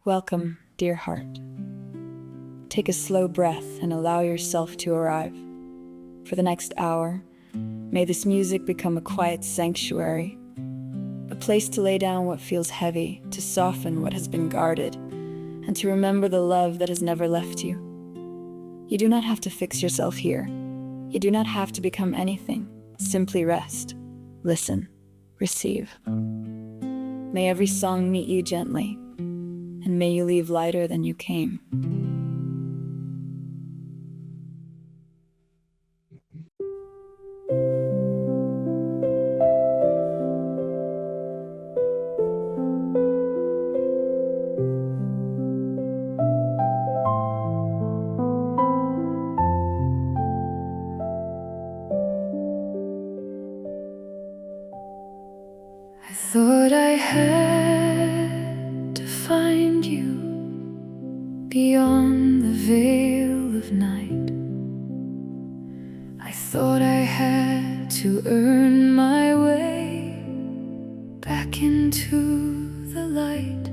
Welcome, dear heart. Take a slow breath and allow yourself to arrive. For the next hour, may this music become a quiet sanctuary, a place to lay down what feels heavy, to soften what has been guarded, and to remember the love that has never left you. You do not have to fix yourself here. You do not have to become anything. Simply rest, listen, receive. May every song meet you gently, and may you leave lighter than you came. I thought I had to find you beyond the veil of night. I thought I had to earn my way back into the light.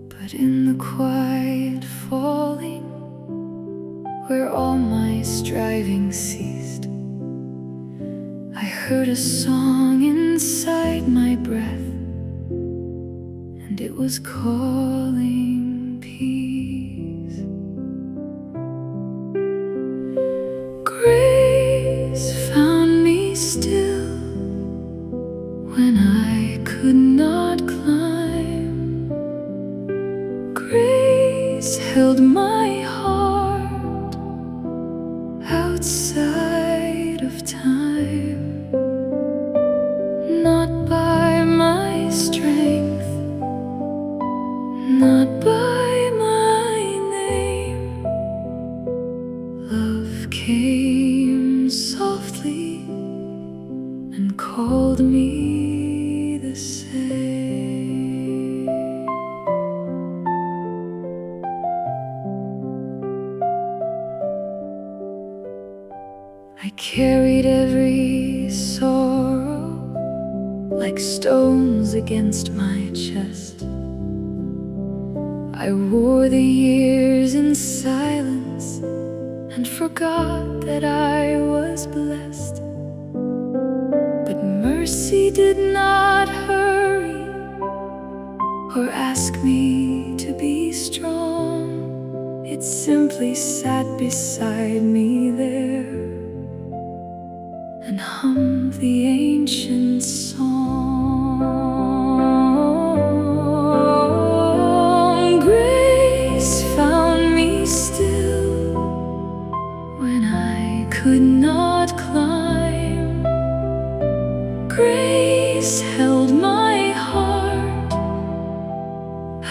But in the quiet falling, where all my striving ceased, I heard a song inside my breath, and it was calling peace. Grace found me still when I could not climb. Grace held my heart outside of time. Not by my strength, not by my name. Love came softly and called me the same. I carried every sorrow like stones against my chest. I wore the years in silence and forgot that I was blessed. But mercy did not hurry or ask me to be strong. It simply sat beside me there and hummed the ancient song. Grace found me still when I could not climb. Grace held my heart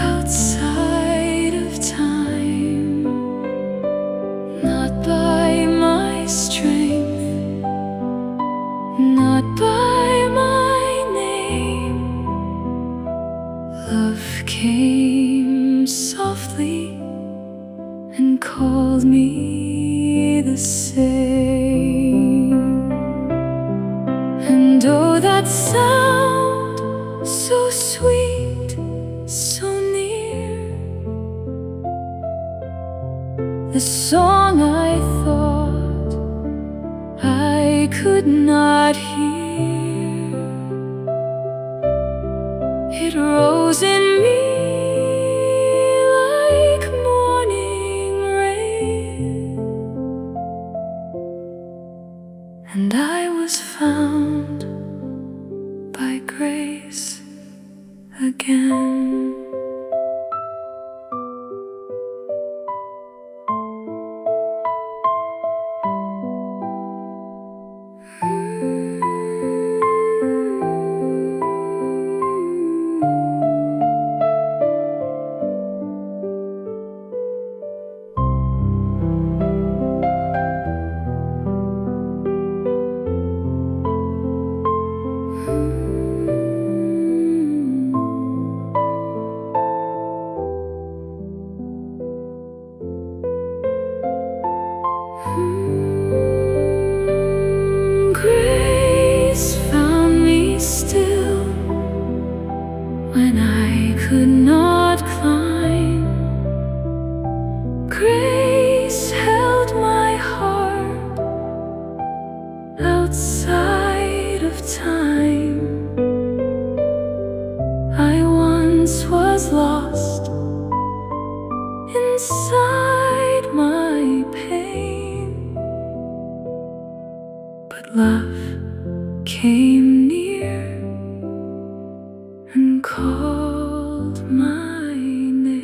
outside of time. Not by my strength, not by my name. Love came softly and called me the same. And oh, that sound, so sweet, so near, the song I thought I could not hear. It rose in me like morning rain, and I was found by grace again. once was lost inside my pain, but love came near and called my name.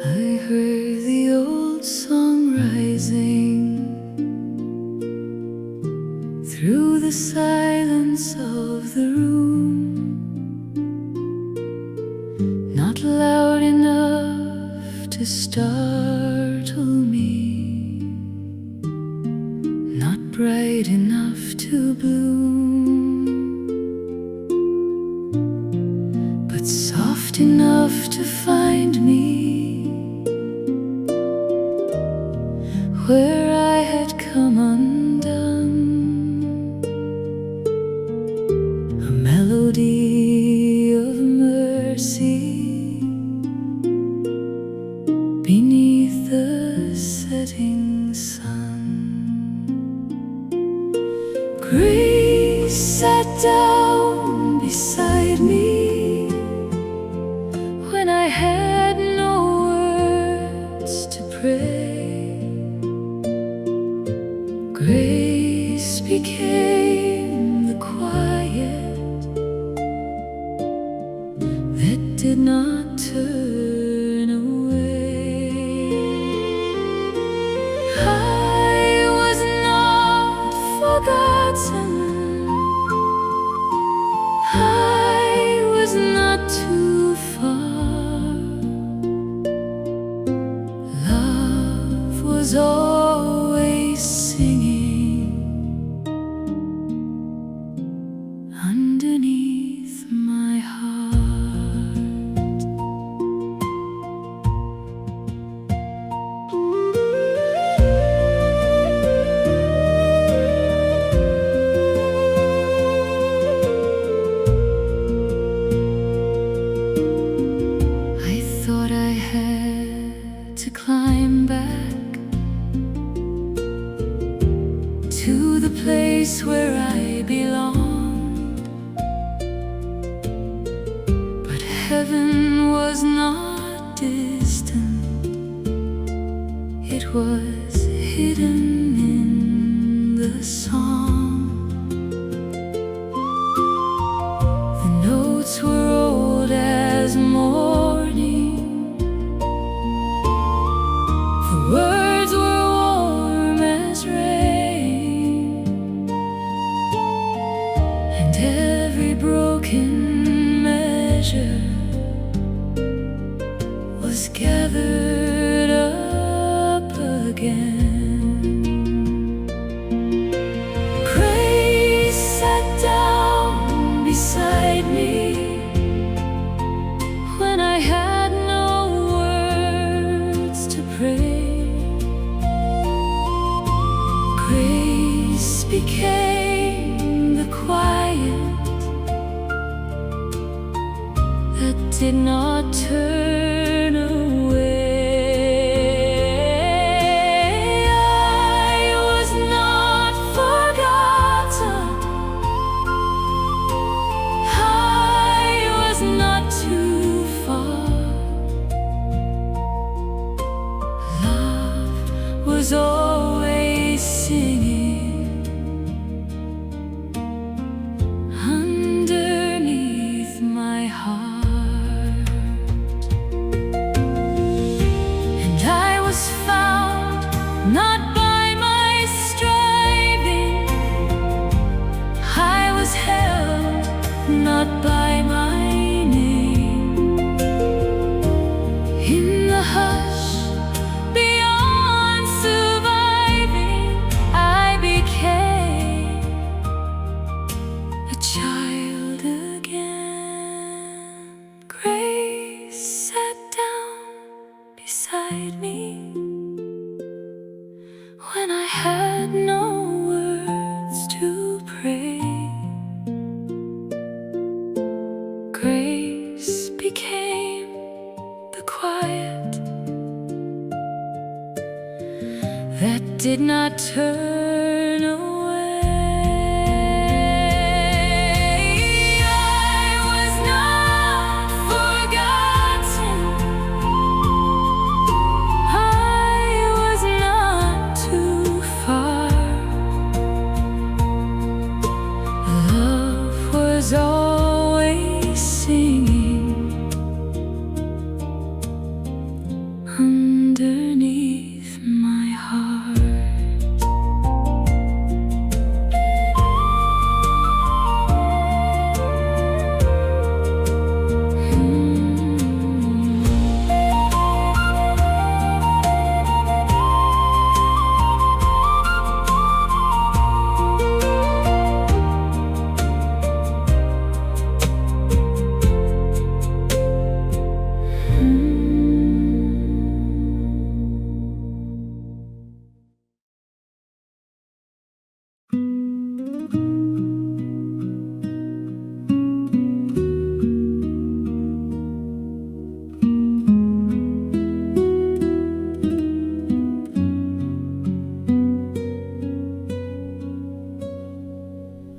I heard the old song rising through the silence of the room, not loud enough to startle me, not bright enough to bloom, but soft enough to find me where I had come undone. A melody of mercy beneath the setting sun. Grace sat down beside me when I had no words to pray. Grace became the quiet that did not turn away. I was not forgotten. I was not too far. Love was always singing underneath my heart. I thought I had to climb back to the place where I belonged, but heaven was not distant, it was hidden in the song. The notes were old as morning, the words were warm as rain, and every broken measure was gathered up again. Grace sat down beside me when I had no words to pray. Grace became the quiet that did not turn away. I was not forgotten. I was not too far. Love was always singing underneath beside me when I had no words to pray. Grace became the quiet that did not turn away. I was not forgotten. I was not too far. Love was always singing underneath my heart.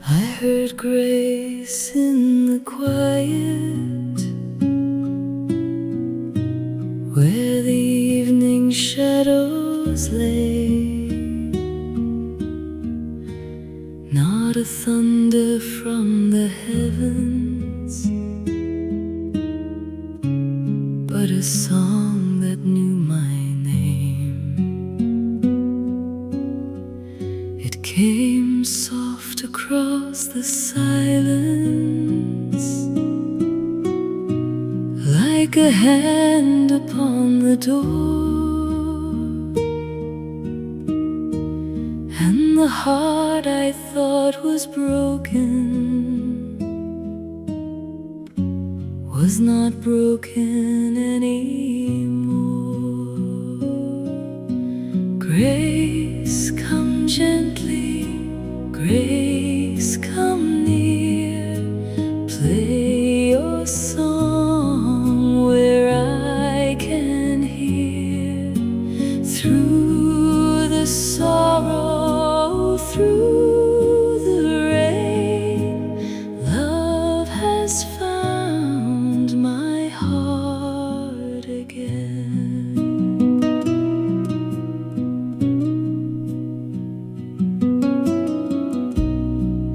I heard grace in the quiet, where the evening shadows lay. Not a thunder from the heavens, but a song that knew my name. It came soft across the silence, like a hand upon the door, and the heart I thought was broken was not broken anymore. Grace, come gently, grace, come near, play your song where I can hear. Through the sorrow, through the rain, love has found my heart again.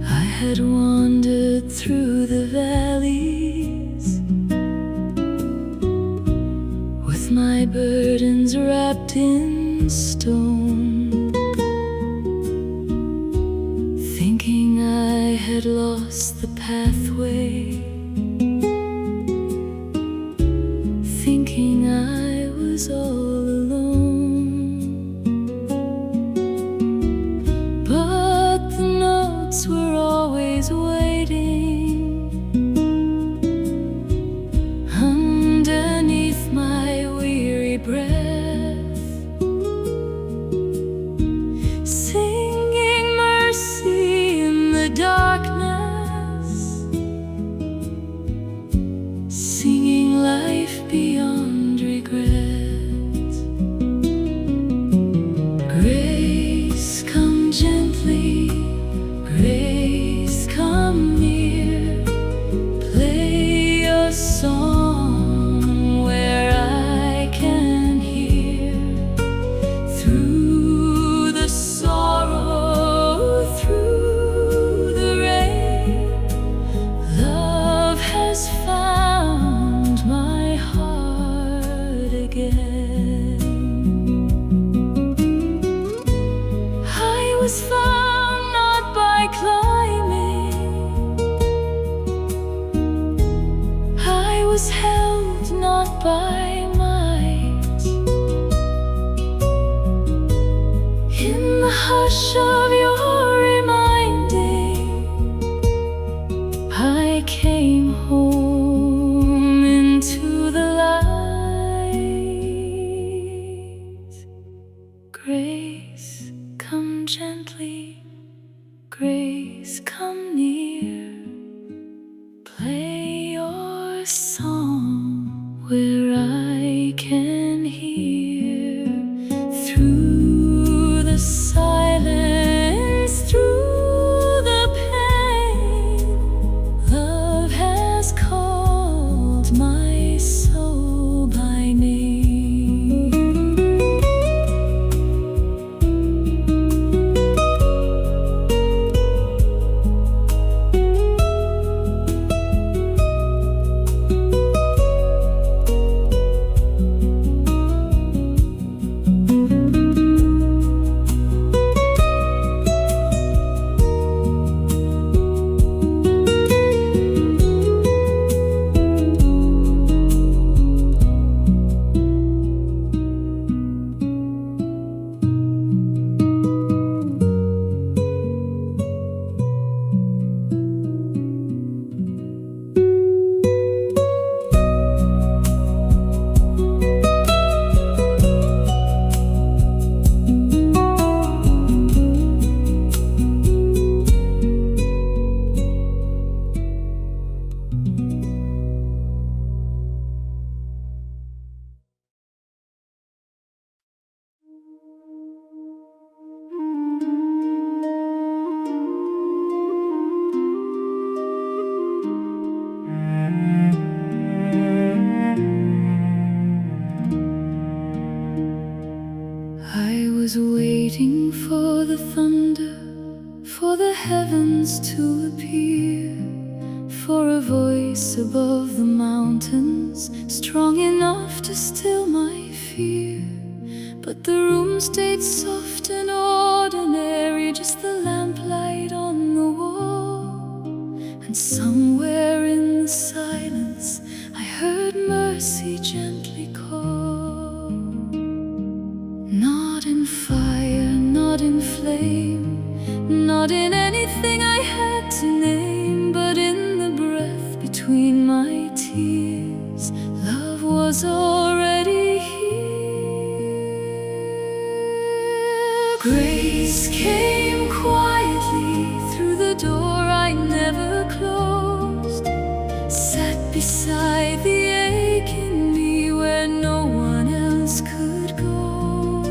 I had wandered through the valleys with my burdens wrapped in stone, thinking I had lost the pathway, thinking I was all alone. But the notes were always waiting underneath my weary breath, singing mercy in the darkness, singing life beyond regret. Grace, come gently, grace, come near, play your song where I can hear. Through the sorrow, through the rain, love has found my heart again. I was found not by climbing, I was held not by might. In the hush of your reminding, I came home into the light. song where I can hear through the silence, through the pain. Love has called my soul by name. I was waiting for the thunder, for the heavens to appear, for a voice above the mountains, strong enough to still my fear. But the room stayed soft and ordinary, just the lamplight on the wall. And somewhere in the silence I heard mercy gently call. Not in fire, not in flame, not in anything I had to name, but in the breath between my tears, love was already here. Grace came quietly through the door I never closed, sat beside the ache in me where no one else could go.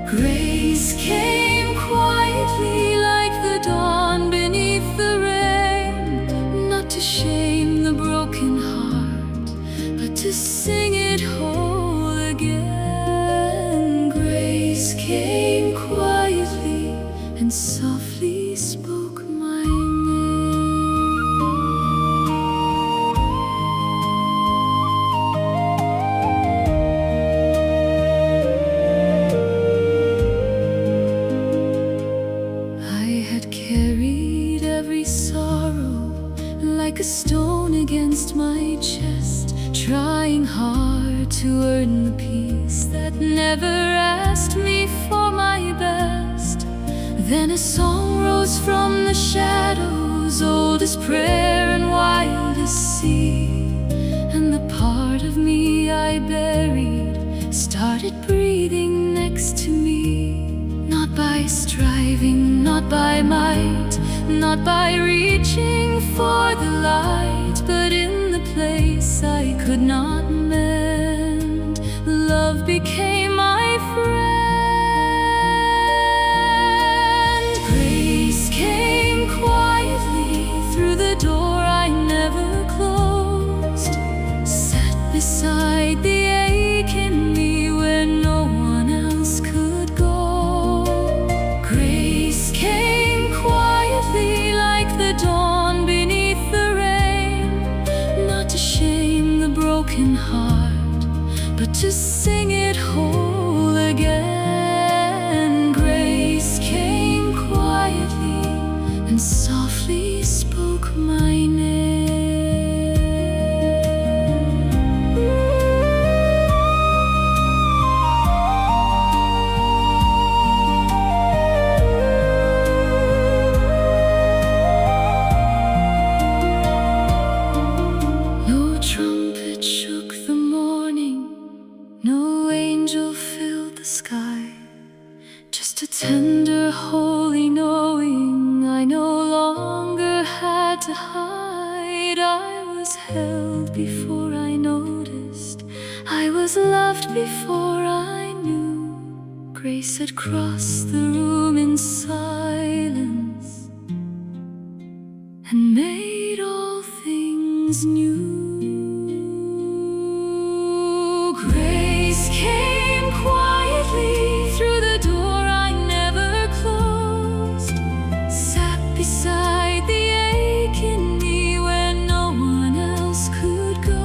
Grace came quietly like the dawn beneath the rain, not to shame the broken heart, but to sing it whole again. Grace came quietly and softly spoke my name. I had carried every sorrow like a stone against my chest, trying hard to earn the peace that never asked me for my best. Then a song rose from the shadows, old as prayer and wild as sea, and the part of me I buried started breathing next to me. Not by striving, not by might, not by reaching for the light, but in the place I could not mend, love became my friend. Grace came quietly through the door I never closed, sat beside the ache in me where no one else could go. Grace came quietly like the dawn beneath the rain, not to shame the broken heart, but to sing it whole again. Grace came quietly and softly spoke my name. No trumpet shook the morning, no angel filled the sky. I was loved before I knew. Grace had crossed the room in silence and made all things new. Grace came quietly through the door I never closed, sat beside the ache in me where no one else could go.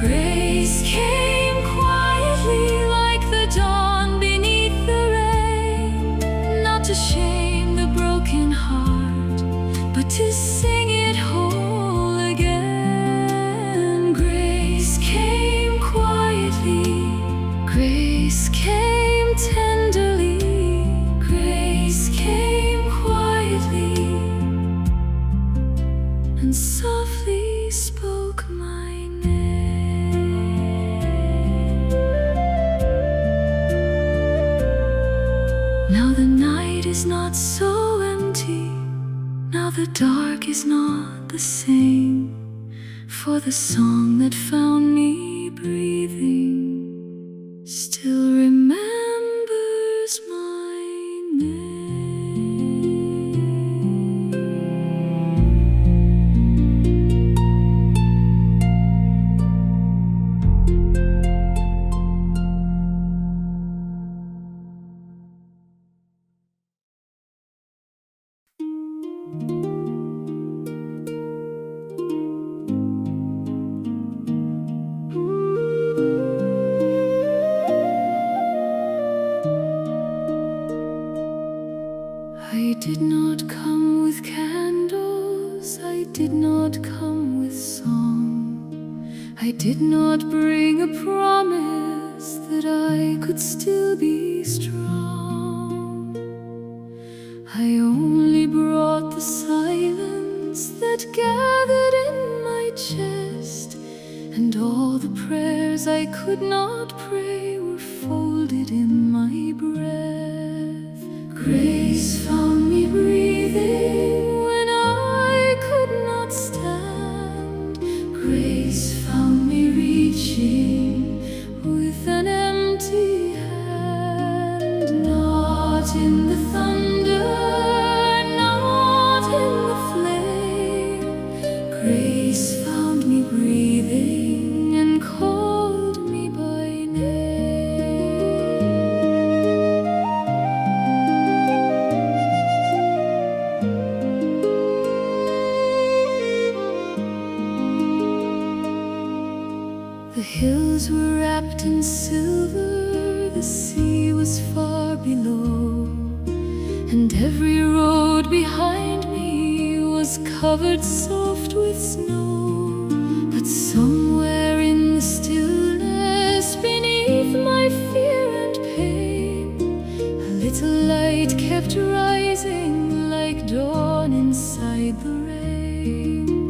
Grace came quietly like the dawn beneath the rain, not to shame the broken heart, but to sing it whole again. Grace came quietly, grace came tenderly, grace came quietly, and softly spoke my name. Now the night is not so empty, now the dark is not the same, for the song that found me breathing still remembers my name. I did not come with candles, I did not come with song, I did not bring a promise that I could still be strong. I only brought the silence that gathered in my chest, and all the prayers I could not pray were folded in my breath. Grace found me breathing when I could not stand. Grace found me reaching with an empty hand. Not in the thunder, not in the flame. Grace found me breathing and called me by name. The hills were wrapped in silver, the sea was far below, and every road behind me was covered soft with snow. But somewhere in the stillness beneath my fear and pain, a little light kept rising like dawn inside the rain.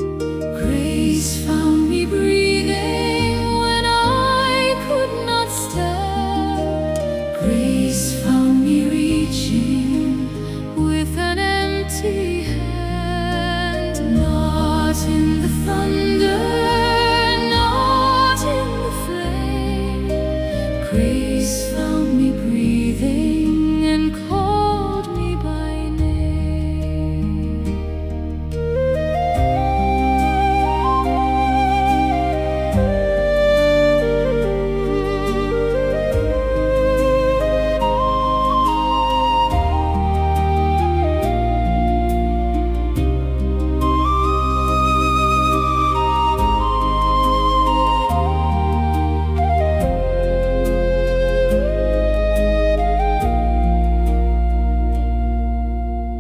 Grace found me breathing when I could not stand. Grace found me reaching with an empty hand. Not in the thunder, not in the flame. Grace found me breathing and called me by name.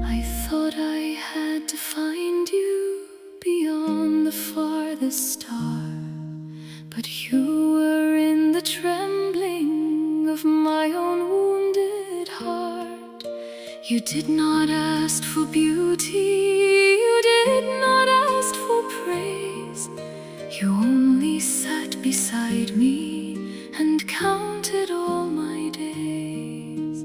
I thought I had to find you beyond the farthest star, but you were in the trembling of my own wounded heart. You did not ask for beauty, you did not ask for praise. You only sat beside me and counted all my days.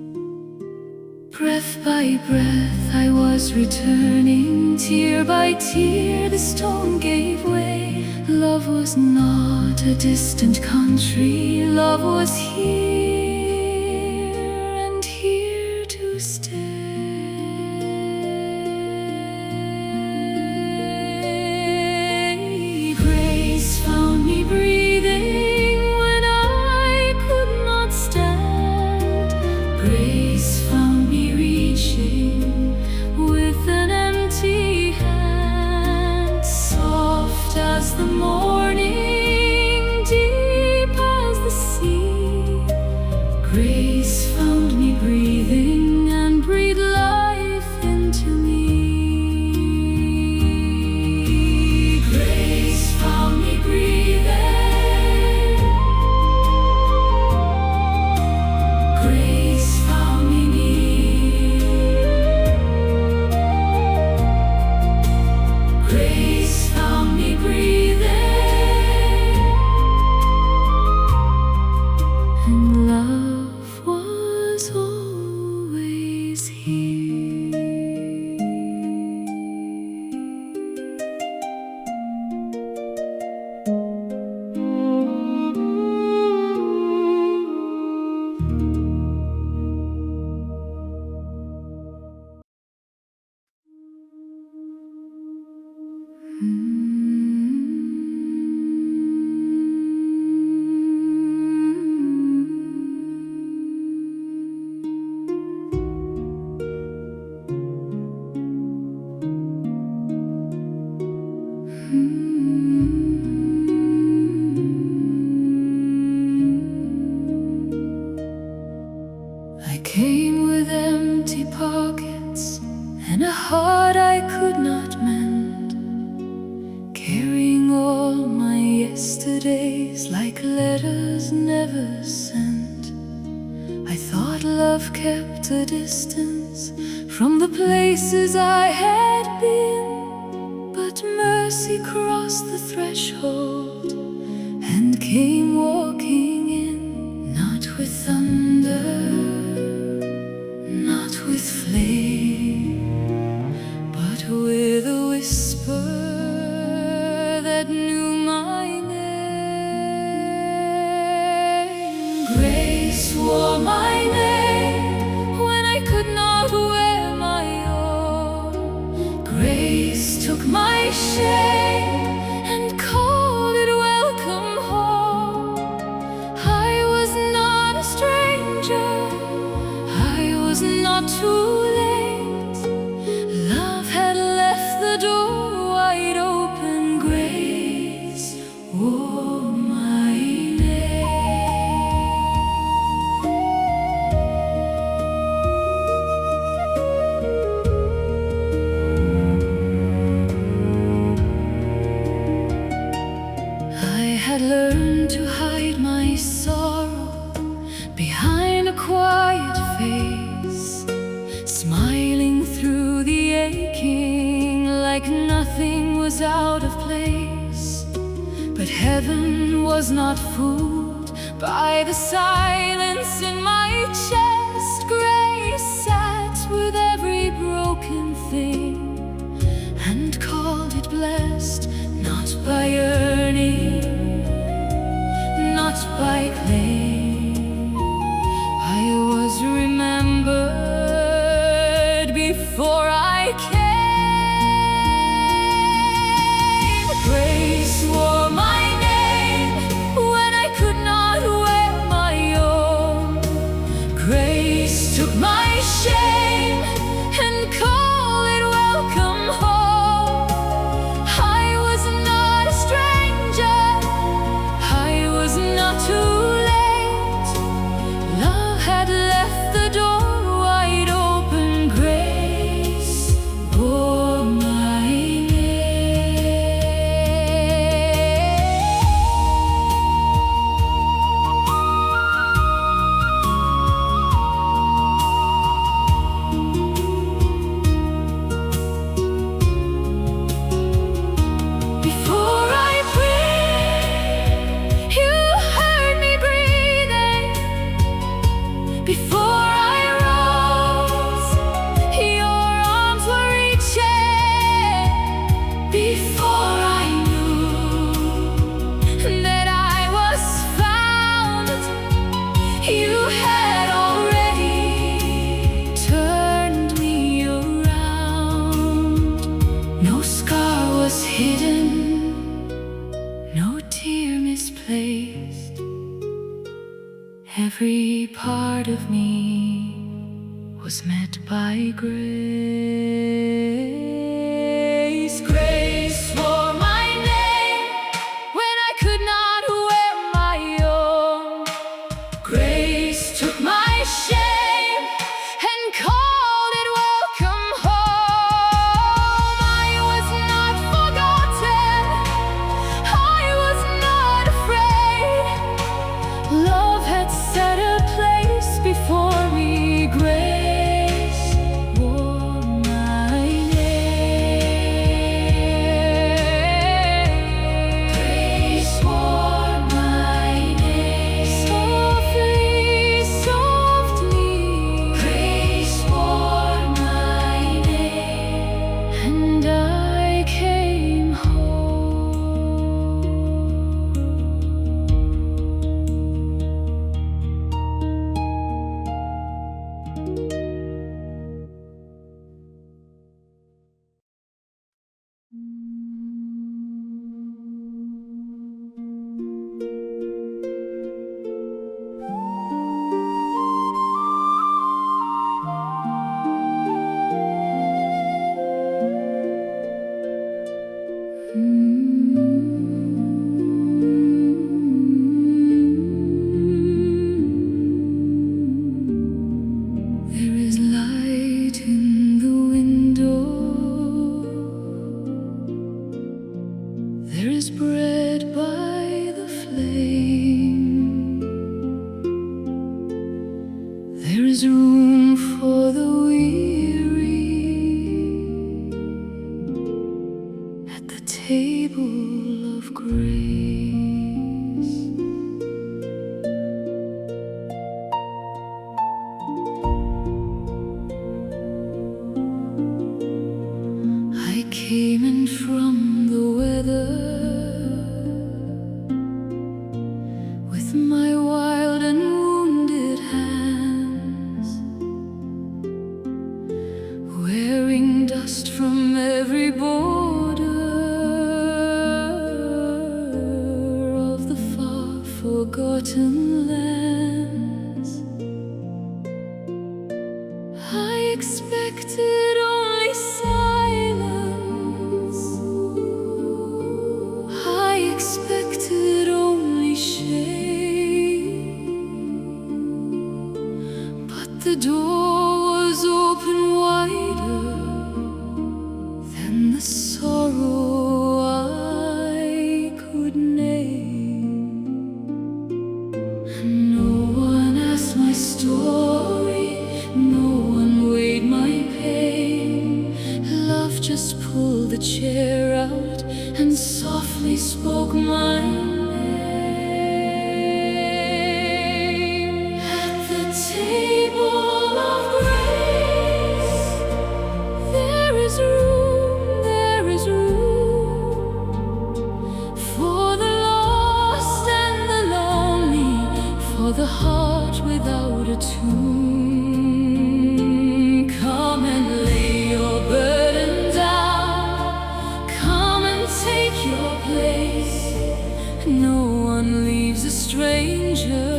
Breath by breath I was returning, tear by tear the stone gave way. love was not a distant country. Love was here and here to stay. Grace found me breathing when I could not stand. Grace found me reaching with an empty hand. Soft as the morning, deep as the sea, grace found me breathing and breathed life into me. Grace found me breathing. Grace found me near. Grace found me breathing. And love was always here. I came with empty pockets and a heart I could not mend, carrying all my yesterdays like letters never sent. I thought love kept a distance from the places I had been, but mercy crossed the threshold and came walking in, not with thunder, not with flame, but with a whisper that knew my name. Grace wore my name when I could not wear my own. Grace took my shame and called it welcome home. I was not a stranger, I was not too late. Love had left the door wide open. Grace wore my name. I had learned to hide my sorrow behind a quiet face, smiling through the aching like nothing was out of place. But heaven was not fooled by the silence in my chest. Grace sat with every broken thing and called it blessed, not by earning, not by claim. I was remembered before I came. Grace wore my name when I could not wear my own. Grace took my shame and called it welcome home. I was not a stranger, placed. Every part of me was met by grace. Grace wore my name when I could not wear my own. Grace took my shame and called it welcome home. I was not forgotten, I was not afraid. Love had set a place before me. Grace wore my name. Grace wore my name. Softly, softly. Grace wore my name. And I came home. There is light in the window. There is bread by the flame. There is room for the weary at the table of grace. I came in from the weather with my wild and wounded hands, wearing dust from every border of the far forgotten lands. I expected only silence. I expected only shame. But the door was open wider than the sorrow I could name. And no one asked my story, no one weighed my pain. Love just pulled the chair out and softly spoke my name. At the table of grace, there is room for the lost and the lonely, for the heart without a tune. Come and lay your burden down. Come and take your place. No one leaves a stranger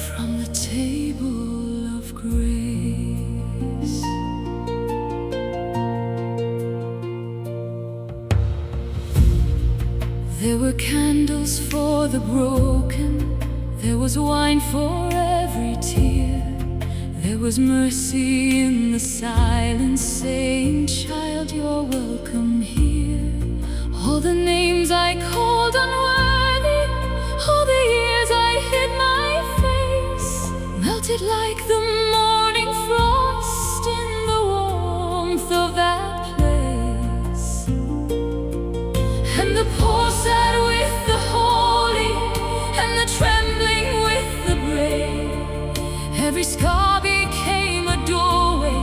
from the table of grace. There were candles for the broken. There was wine for every tear. There was mercy in the silence, saying, "Child, you're welcome here." All the names I called unworthy, all the years I hid my face, melted like the morning frost in the warmth of that place. And the poor sat with the holy, and the trembling with the brave. Every scar became a doorway,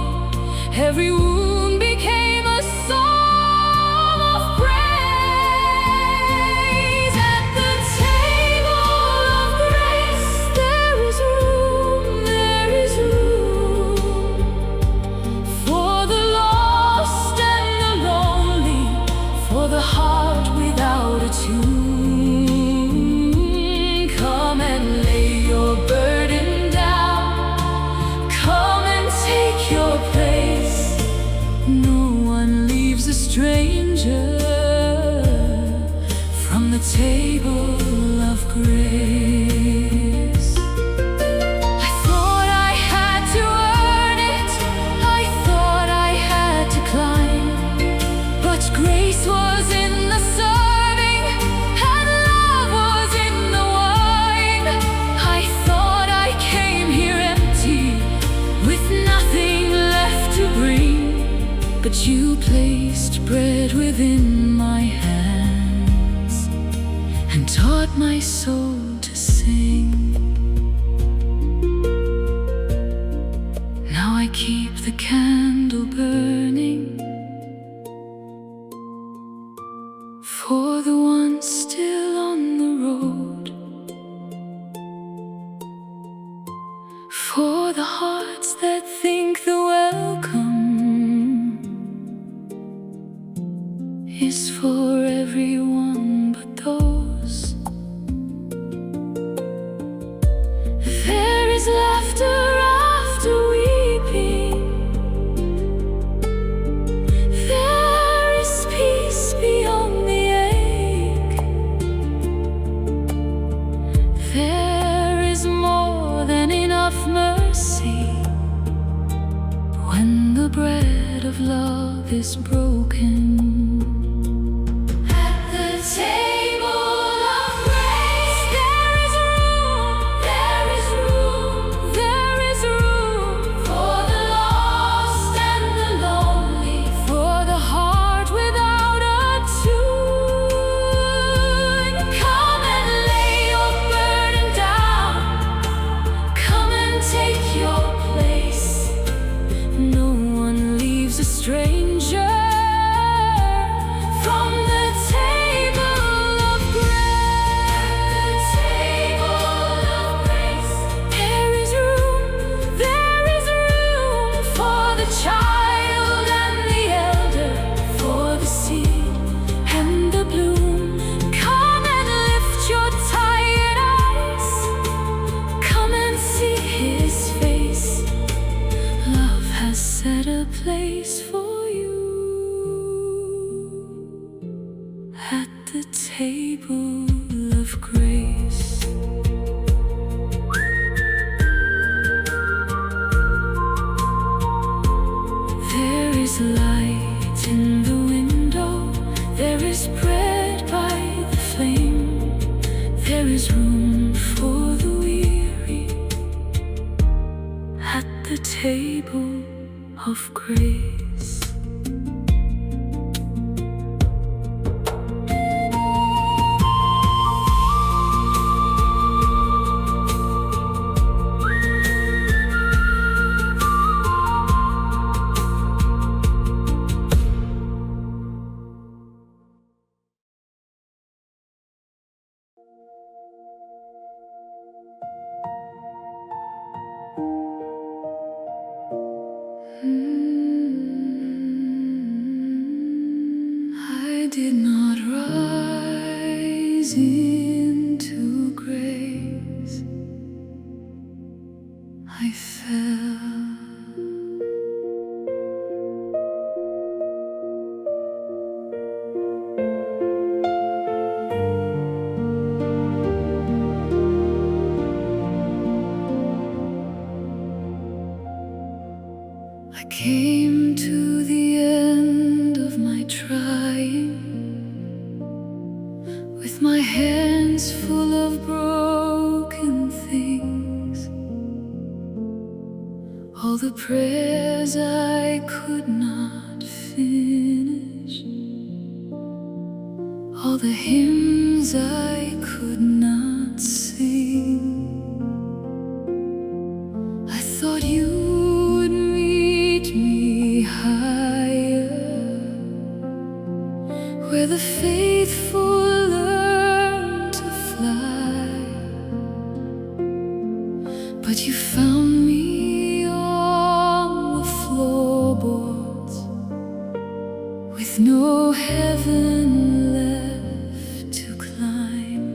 every wound became a song of praise. from the table of grace. I thought I had to earn it, I thought I had to climb, but grace was in the serving and love was in the wine. I thought I came here empty with nothing left to bring, but you placed bread within my hands and taught my soul to sing. Now I keep the candle burning for the ones still on the road, for the hearts that think the welcome is for everyone but those. There is laughter after weeping, there is peace beyond the ache, there is more than enough mercy when the bread of love is broken. Stranger from the table of grace. There is room for the child and the elder, for the seed and the bloom. Come and lift your tired eyes, come and see his face. Love has set a place for at the table of grace. There is light in the window, there is bread by the flame, there is room for the weary at the table of grace. I did not rise into grace, I fell. I came to the end of my trying, with my hands full of broken things, all the prayers I could not finish, all the hymns I could not sing. I thought you would meet me higher, where the faithful learn to fly, but you found me on the floorboards, with no heaven left to climb.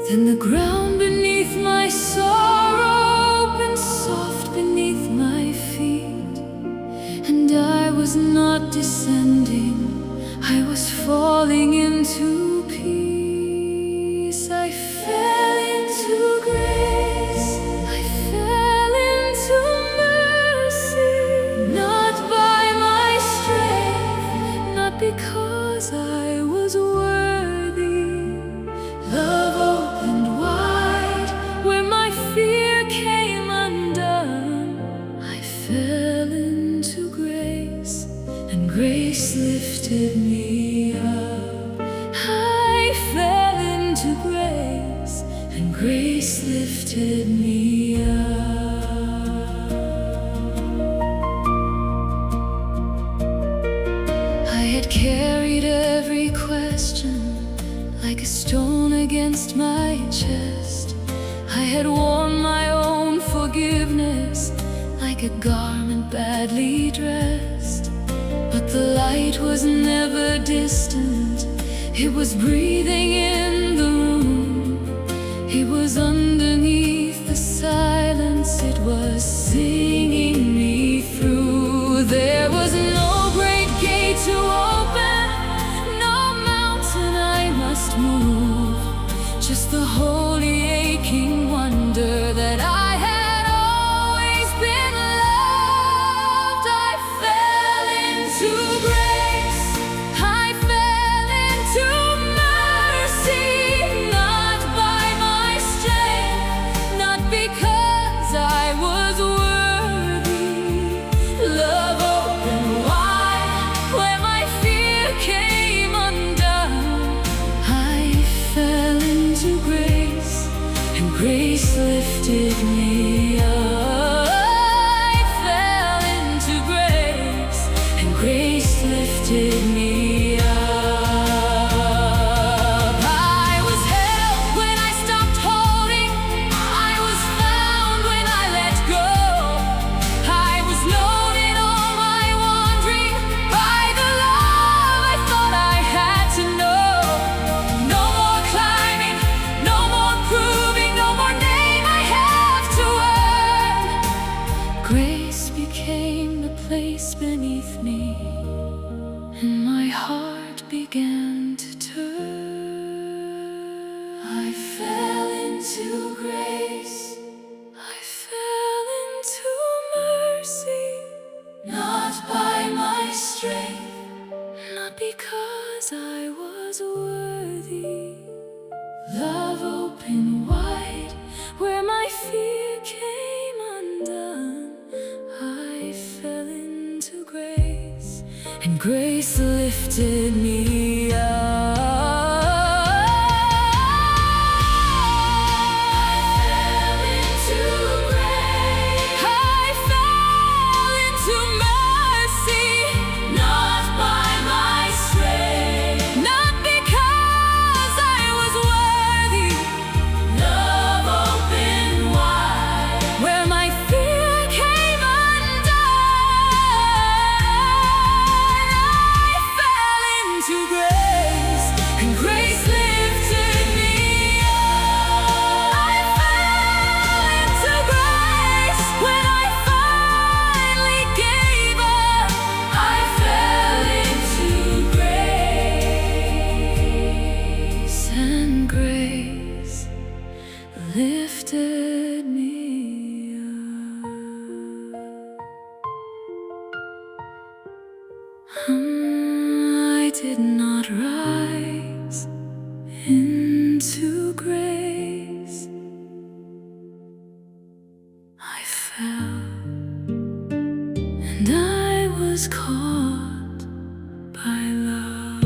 Then the ground beneath my sorrow opened soft beneath my feet, and I was not descending, I was falling into peace. I fell into grace. I fell into mercy. Not by my strength, not because I was worthy. Love opened wide where my fear came undone. I fell into grace, and grace lifted me up. I fell into grace, and grace lifted me up. I had carried every question like a stone against my chest. I had worn my own forgiveness like a garment badly dressed. But the light was never distant. It was breathing in the room. It was underneath the silence. It was singing me through. There was no great gate to open, no mountain I must move, just the holy aching wonder that I had always been loved. I fell into grace. I fell into mercy. Not by my strength, not because I was worthy. Love opened wide where my fear came undone. I fell into grace, and grace lifted me up. I fell into grace, and grace lifted me up. I was held when I stopped holding. I was found when I let go. I was known in all my wandering by the love I thought I had to know. No more climbing, no more proving, no more name I have to earn. Grace became the place beneath me, and my heart began to turn. I fell into grace. I fell into mercy. Not by my strength, not because I was worthy. Love opened wide where my fear came undone. I fell into grace, and grace lifted me up. I fell into grace. I fell into mercy. Not by my strength, not because I was worthy. Love opened wide where my fear came undone. I fell into grace, and grace lifted me up. I fell into grace when I finally gave up. I fell into grace, and grace lifted me up. I did not rise into grace. I fell, and I was caught by love.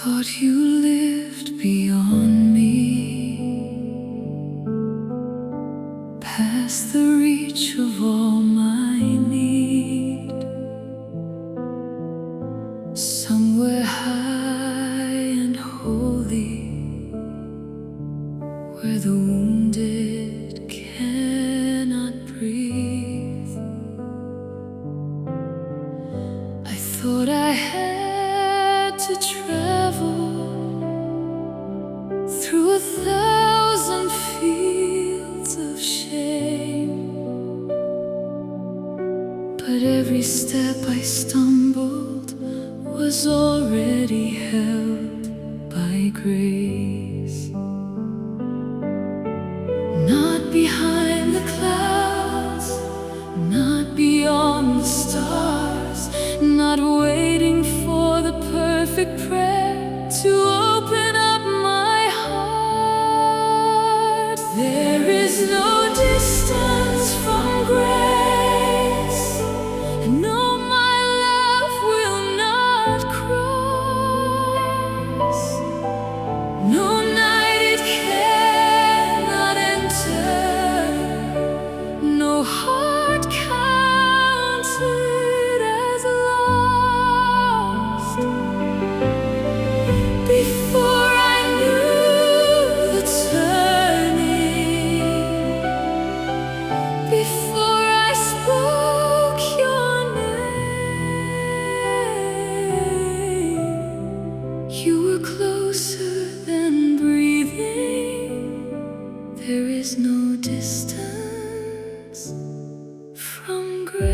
Thought you lived beyond me, past the reach of all my needs. Thought I had to travel through 1,000 fields of shame, but every step I stumbled was already held by grace. Not behind the clouds, not beyond the stars, not waiting for the perfect prayer to open up my heart. There is no distance from grace, and no, my love will not cross. No night it cannot enter, no heart counted as lost. Before I knew the turning, before I spoke your name, you were closer than breathing. There is no distance from grace.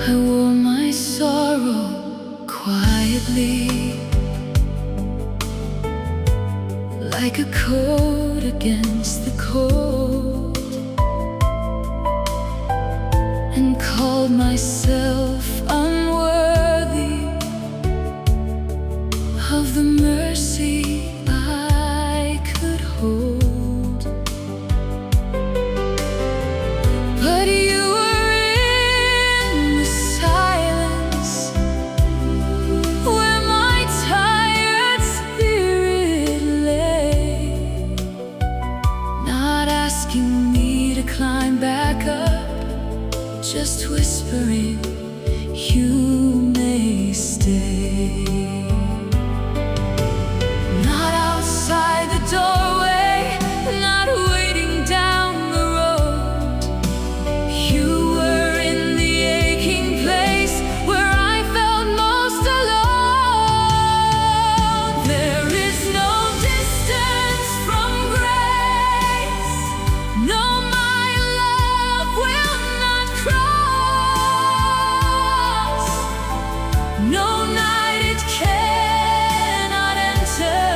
I wore my sorrow quietly, like a coat against the cold, and called myself unworthy of the mercy I could hold. But you were in the silence where my tired spirit lay, not asking me to climb back up, just whispering, you may stay. Not outside the doorway, not waiting down the road. You were in the aching place where I felt most alone. There is no distance from grace, no, my love will not cross. No night it cannot enter,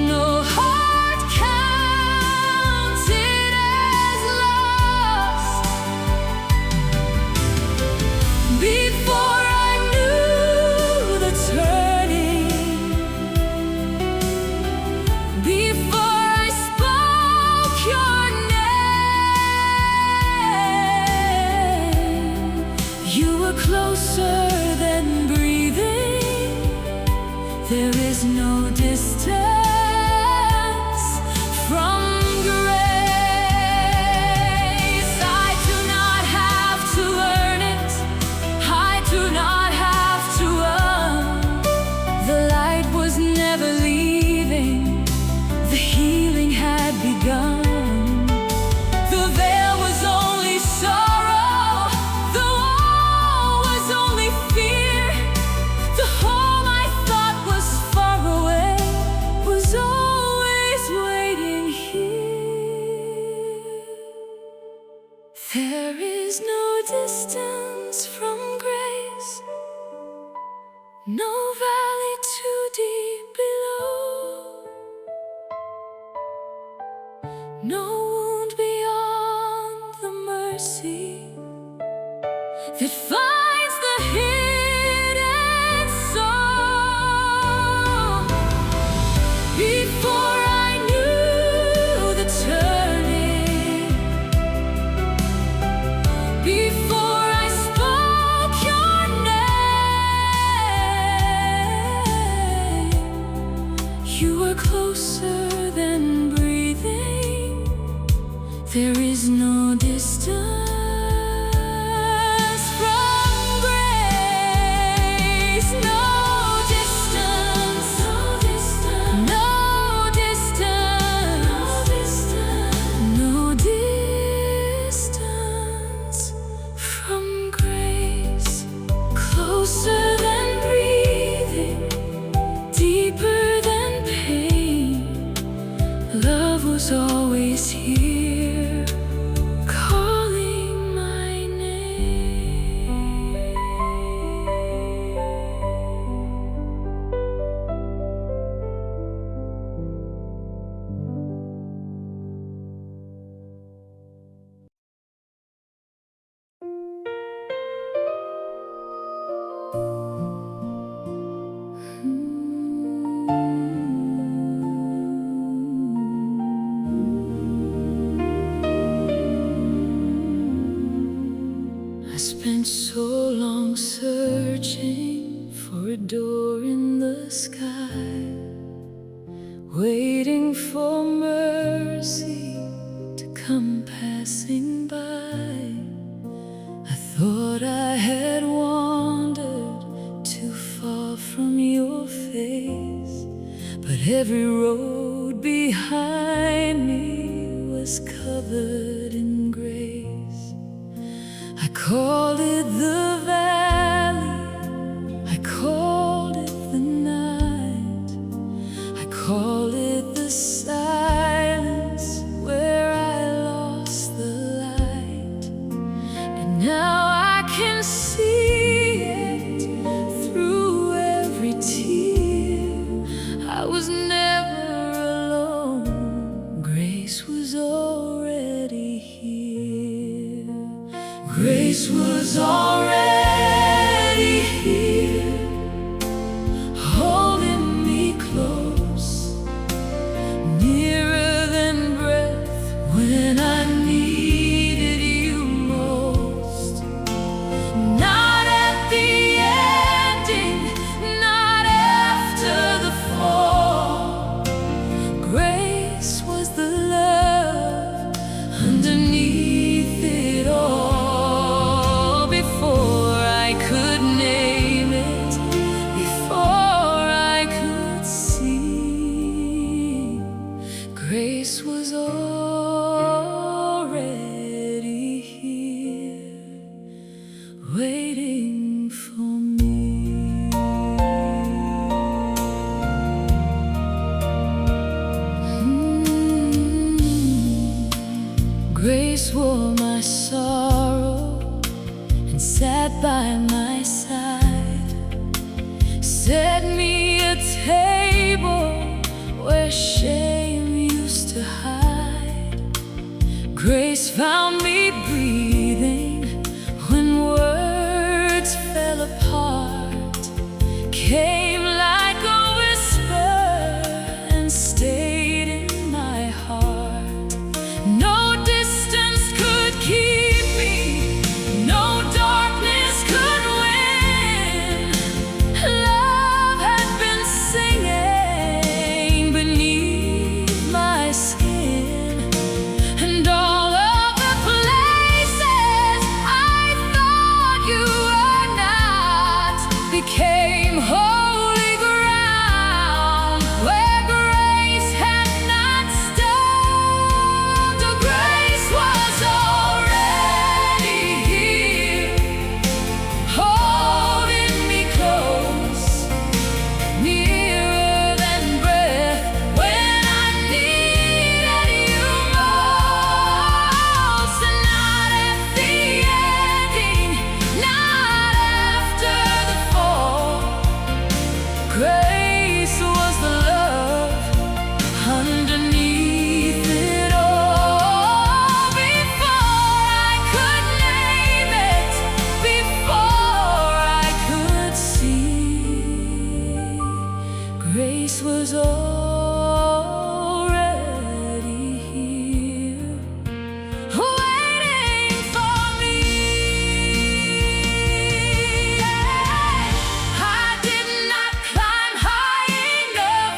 no heart counted as lost. Before I knew the turning, before I spoke your name, you were closer than breathing. There is no distance from grace. I do not have to earn it, I do not have to earn. The light was never leaving, the healing had begun. The veil was only sorrow, the wall was only fear. The home I thought was far away was always waiting here. There is no distance from grace, no valley too deep below, no wound beyond the mercy that finds the hidden soul. Before I knew the turning, before I spoke your name, you were closer than breathing. There is no distance from grace, no distance, no waiting for mercy to come passing by. I thought I had wandered too far from your face, but every road behind me was covered in grace. I called it the valley, I called it the night, I called it the silence where I lost the light. And now I can see it through every tear. I was never alone, grace was already here. Grace was already here, holding me close, nearer than breath when I needed you most. Not at the ending, not after the fall. Grace was the love underneath it all. Before I could name it, before I could see, grace was already here, waiting for me. Grace wore my sorrow and sat by my side, set me a table where shame used to hide. Grace found me breathing when words fell apart, came like a whisper and stayed in my heart. No distance could keep me, no darkness could win. Love had been singing beneath my skin, and all of the places I thought you were not became holy ground where grace had not stood. The grace was already here, holding me close, nearer than breath when I needed you most. And not at the ending, not after the fall. Grace was the love underneath it all. Before I could name it, before I could see, grace was already here, waiting for me. I did not climb high enough,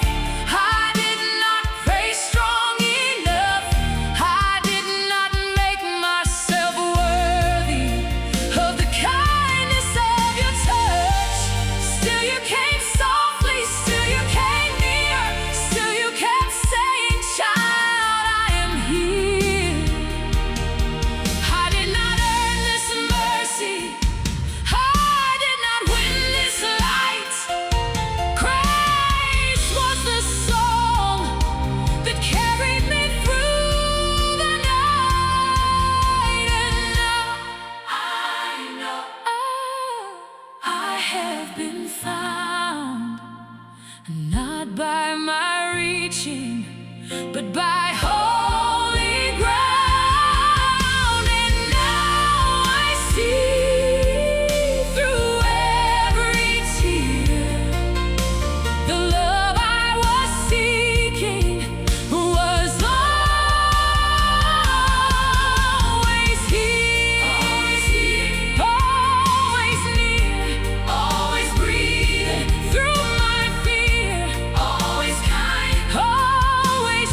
I did not pray strong enough, I did not make myself worthy of the kindness of your touch. Still you came softly, still you came near, still you kept saying, child, I am here. I did not earn this mercy, I did not win this light. Grace was the song that carried me through the night. And now I know I have been found, not by my reaching, but by holy ground. And now I see through every tear, the love I was seeking was always here, always near, always breathing through my fear, always kind, always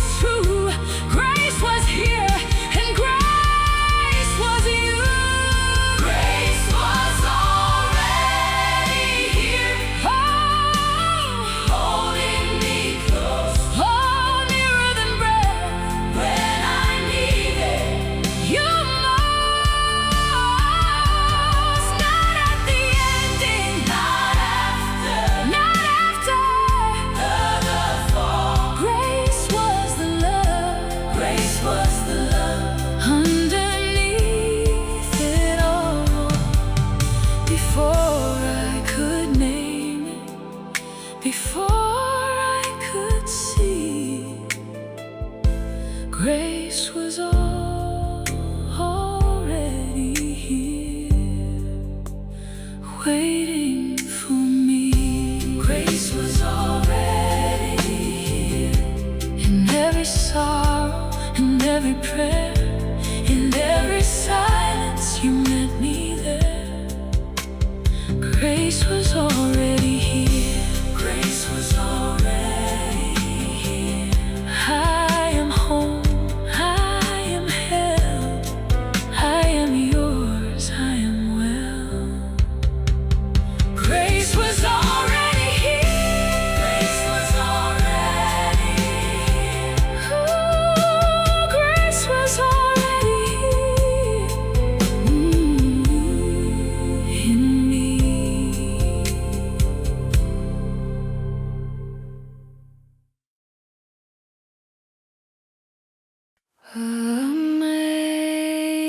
see. Grace was already here, waiting for me. Grace was already here, in every sorrow, in every prayer, in every silence you met me there. Grace was already here. Grace was already here. I am home, I am held, I am yours, I am well. Grace was already here. Grace was already here. Ooh, grace was already here. In me.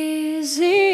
Amazing